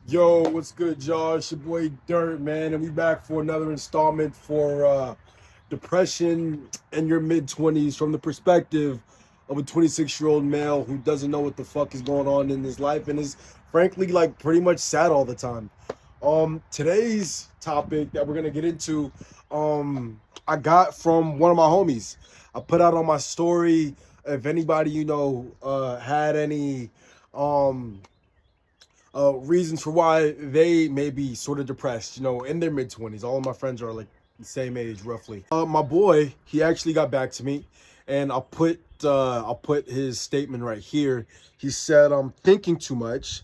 Yo, what's good, y'all? It's your boy Dirt, man, and we back for another installment for depression in your mid-20s from the perspective of a 26-year-old male who doesn't know what the fuck is going on in his life and is frankly like pretty much sad all the time. Today's topic that we're gonna get into, I got from one of my homies. I put out on my story if anybody had any um reasons for why they may be sort of depressed, in their mid 20s. All of my friends are like the same age roughly. My boy, he actually got back to me, and I'll put his statement right here. He said, "I'm thinking too much,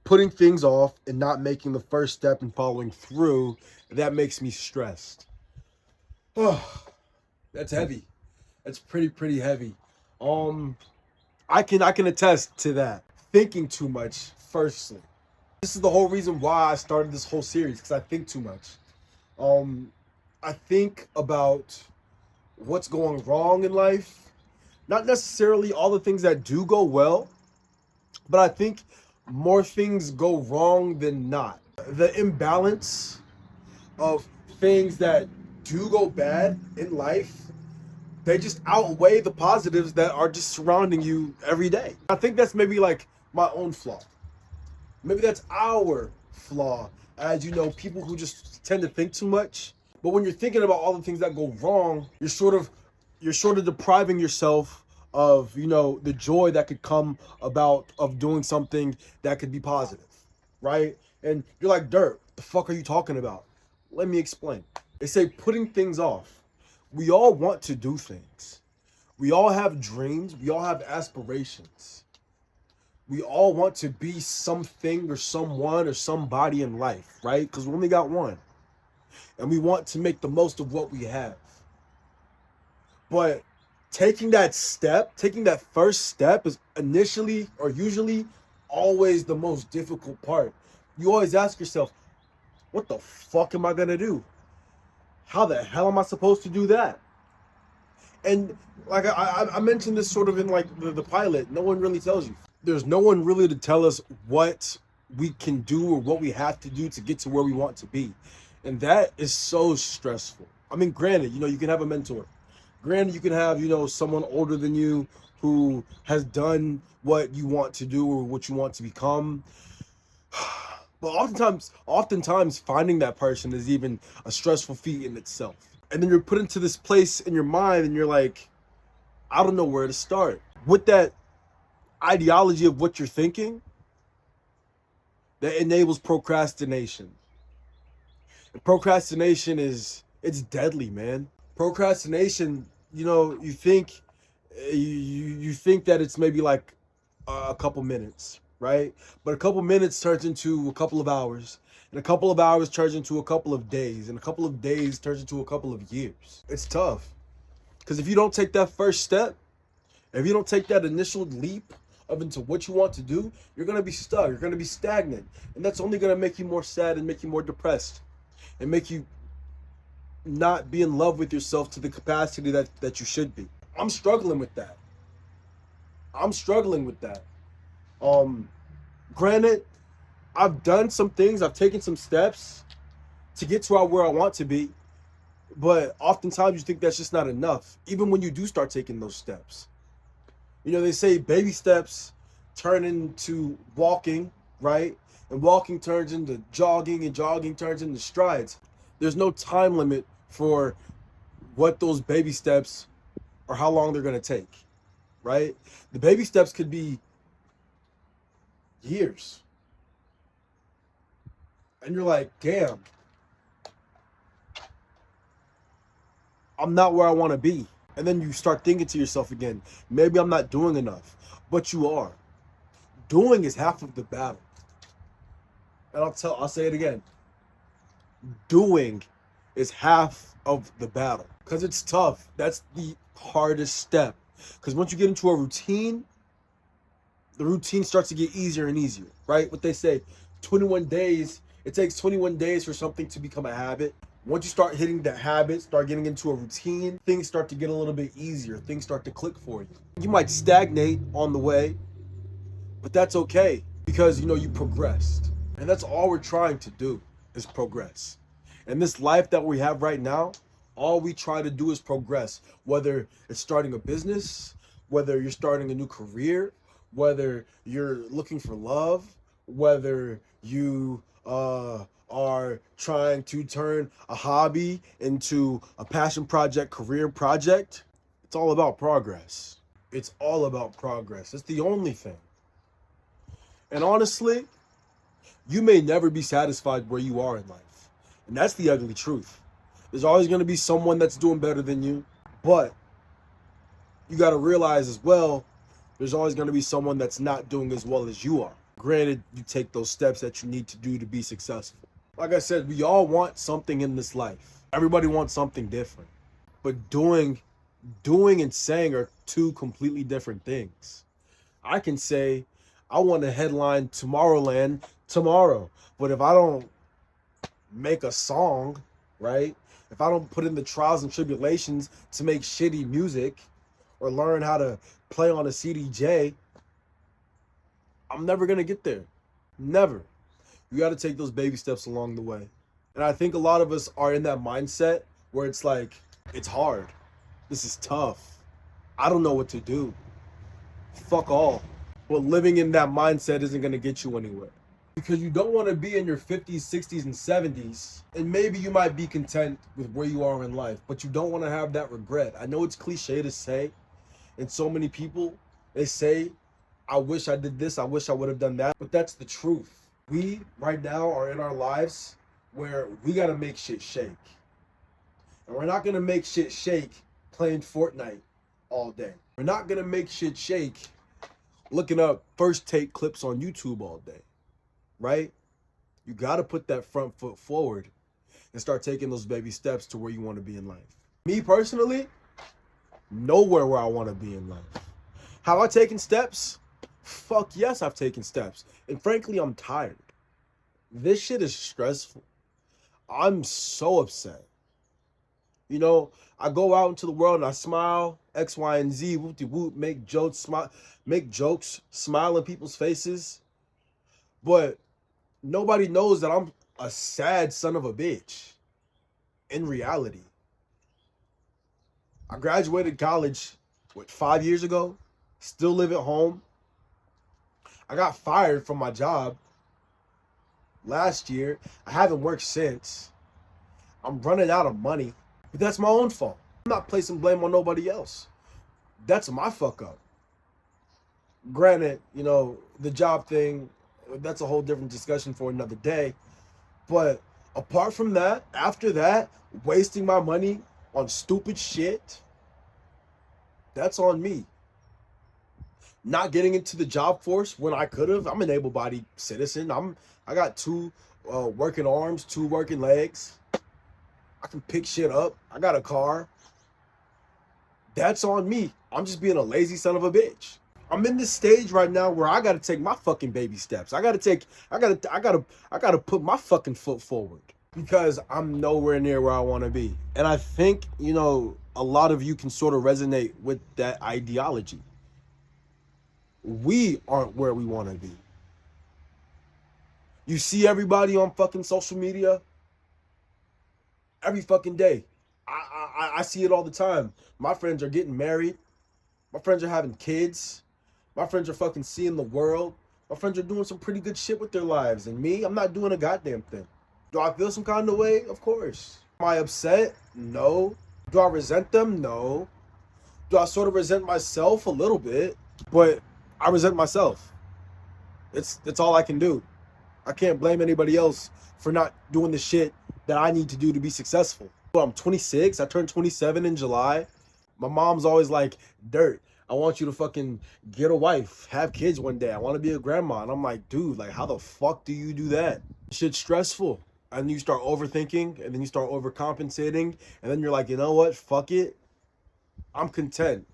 putting things off, and not making the first step and following through. That makes me stressed." Oh, that's heavy. That's pretty heavy. Um, I can attest to that. Thinking too much, firstly. This is the whole reason why I started this whole series, because I think too much. Um, I think about what's going wrong in life, not necessarily all the things that do go well, but I think more things go wrong than not. The imbalance of things that do go bad in life, they just outweigh the positives that are just surrounding you every day. I think that's maybe like my own flaw. Maybe that's our flaw, as people who just tend to think too much. But when you're thinking about all the things that go wrong, you're sort of depriving yourself of, the joy that could come about of doing something that could be positive, right? And you're like, Dirt, the fuck are you talking about? Let me explain. They say putting things off. We all want to do things. We all have dreams. We all have aspirations. We all want to be something or someone or somebody in life, right? Because we only got one. And we want to make the most of what we have. But taking that first step is initially or usually always the most difficult part. You always ask yourself, what the fuck am I going to do? How the hell am I supposed to do that? And like I mentioned this sort of in like the pilot, no one really tells you. There's no one really to tell us what we can do or what we have to do to get to where we want to be. And that is so stressful. I mean, granted, you can have a mentor. Granted, you can have, someone older than you who has done what you want to do or what you want to become. But oftentimes finding that person is even a stressful feat in itself. And then you're put into this place in your mind and you're like, I don't know where to start. With that ideology of what you're thinking, that enables procrastination. And procrastination it's deadly, man. Procrastination, you think that it's maybe like a couple minutes, right? But a couple minutes turns into a couple of hours, and a couple of hours turns into a couple of days, and a couple of days turns into a couple of years. It's tough because if you don't take that first step, if you don't take that initial leap of into what you want to do, you're gonna be stuck. You're gonna be stagnant, and that's only gonna make you more sad and make you more depressed, and make you not be in love with yourself to the capacity that you should be. I'm struggling with that. I'm struggling with that. Um, Granted, I've done some things. I've taken some steps to get to where I want to be, but oftentimes you think that's just not enough. Even when you do start taking those steps, they say baby steps turn into walking, right? And walking turns into jogging, and jogging turns into strides. There's no time limit for what those baby steps or how long they're going to take, right? The baby steps could be years. And you're like, damn, I'm not where I want to be. And then you start thinking to yourself again, maybe I'm not doing enough. But you are. Doing is half of the battle. And I'll say it again. Doing is half of the battle. Because it's tough. That's the hardest step. Because once you get into a routine, the routine starts to get easier and easier, right? What they say, 21 days, it takes 21 days for something to become a habit. Once you start hitting that habit, start getting into a routine, things start to get a little bit easier. Things start to click for you. You might stagnate on the way, but that's okay because you progressed. And that's all we're trying to do is progress. And this life that we have right now, all we try to do is progress. Whether it's starting a business, whether you're starting a new career, whether you're looking for love, whether you are trying to turn a hobby into a passion project, career project, it's all about progress. It's all about progress. It's the only thing. And honestly, you may never be satisfied where you are in life. And that's the ugly truth. There's always going to be someone that's doing better than you. But you got to realize as well, there's always going to be someone that's not doing as well as you are. Granted, you take those steps that you need to do to be successful. Like I said, we all want something in this life. Everybody wants something different. But doing and saying are two completely different things. I can say, I want to headline Tomorrowland tomorrow. But if I don't make a song, right? If I don't put in the trials and tribulations to make shitty music or learn how to play on a CDJ, I'm never going to get there. Never. You got to take those baby steps along the way. And I think a lot of us are in that mindset where it's like, it's hard. This is tough. I don't know what to do. Fuck all. But living in that mindset isn't going to get you anywhere. Because you don't want to be in your 50s, 60s, and 70s. And maybe you might be content with where you are in life, but you don't want to have that regret. I know it's cliche to say, and so many people, they say, I wish I did this, I wish I would have done that. But that's the truth. We, right now, are in our lives where we got to make shit shake. And we're not going to make shit shake playing Fortnite all day. We're not going to make shit shake looking up first take clips on YouTube all day, right? You got to put that front foot forward and start taking those baby steps to where you want to be in life. Me personally, nowhere where I want to be in life. Have I taken steps? Fuck yes, I've taken steps. And frankly, I'm tired. This shit is stressful. I'm so upset. You know, I go out into the world and I smile, X, Y, and Z, whoop-de-whoop, make jokes, smile in people's faces. But nobody knows that I'm a sad son of a bitch in reality. I graduated college, 5 years ago? Still live at home. I got fired from my job last year. I haven't worked since. I'm running out of money. But that's my own fault. I'm not placing blame on nobody else. That's my fuck up. Granted, you know, the job thing, that's a whole different discussion for another day. But apart from that, after that, wasting my money on stupid shit, that's on me. Not getting into the job force when I could have. I'm an able-bodied citizen. I got 2 working arms, 2 working legs. I can pick shit up. I got a car. That's on me. I'm just being a lazy son of a bitch. I'm in this stage right now where I gotta take my fucking baby steps. I gotta put my fucking foot forward because I'm nowhere near where I want to be. And I think, you know, a lot of you can sort of resonate with that ideology. We aren't where we want to be. You see everybody on fucking social media every fucking day. I see it all the time. My friends are getting married. My friends are having kids. My friends are fucking seeing the world. My friends are doing some pretty good shit with their lives. And me, I'm not doing a goddamn thing. Do I feel some kind of way? Of course. Am I upset? No. Do I resent them? No. Do I sort of resent myself? A little bit. But I resent myself. That's all I can do. I can't blame anybody else for not doing the shit that I need to do to be successful. Well, I'm 26. I turned 27 in July. My mom's always like, Dirt, I want you to fucking get a wife, have kids one day. I want to be a grandma. And I'm like, dude, like, how the fuck do you do that? Shit's stressful. And you start overthinking, and then you start overcompensating. And then you're like, you know what? Fuck it. I'm content.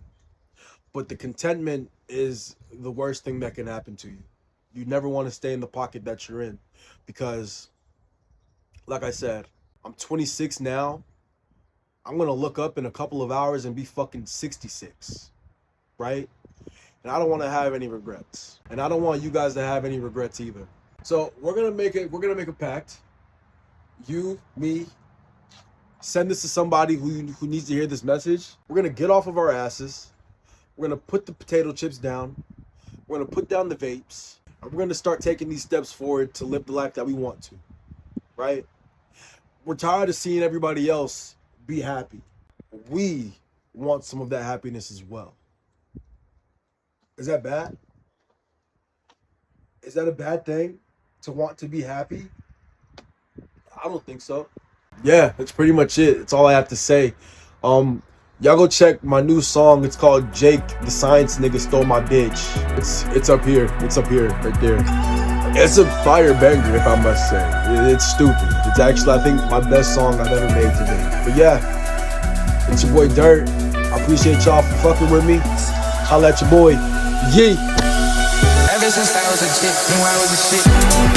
But the contentment is the worst thing that can happen to you. You never want to stay in the pocket that you're in. Because, like I said, I'm 26 now. I'm going to look up in a couple of hours and be fucking 66. Right? And I don't want to have any regrets. And I don't want you guys to have any regrets either. So we're gonna make a pact. You, me, send this to somebody who needs to hear this message. We're gonna get off of our asses. We're gonna put the potato chips down. We're gonna put down the vapes. And we're gonna start taking these steps forward to live the life that we want to. Right? We're tired of seeing everybody else be happy. We want some of that happiness as well. Is that bad? Is that a bad thing to want to be happy? I don't think so. Yeah, that's pretty much it. That's all I have to say. Y'all go check my new song. It's called Jake the Science Nigga Stole My Bitch. It's up here. It's up here, right there. It's a fire banger, if I must say. It's stupid. It's actually, I think, my best song I've ever made today. But yeah, it's your boy Dirt. I appreciate y'all for fucking with me. Holla at your boy. Yee. Ever since I was a kid, knew I was a shit.